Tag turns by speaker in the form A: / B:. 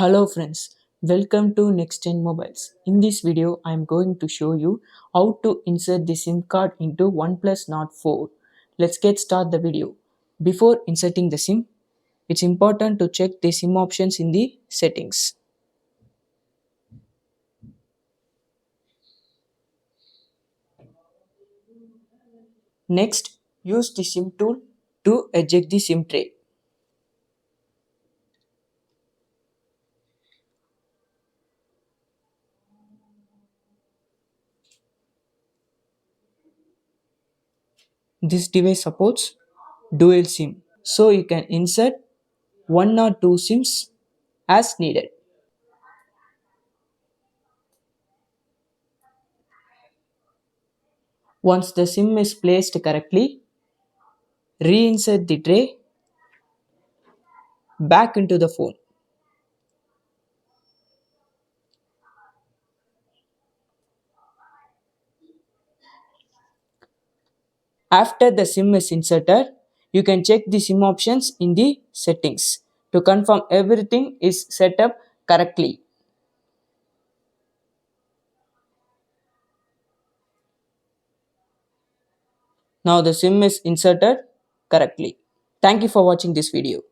A: Hello friends, welcome to Next Gen Mobiles. In this video, I am going to show you how to insert the SIM card into Oneplus Nord 4. Let's get start the video. Before inserting the SIM, it's important to check the SIM options in the settings. Next, use the SIM tool to eject the SIM tray. This device supports dual SIM, so you can insert one or two SIMs as needed. Once the SIM is placed correctly, reinsert the tray back into the phone. After the SIM is inserted, you can check the SIM options in the settings to confirm everything is set up correctly. Now the SIM is inserted correctly. Thank you for watching this video.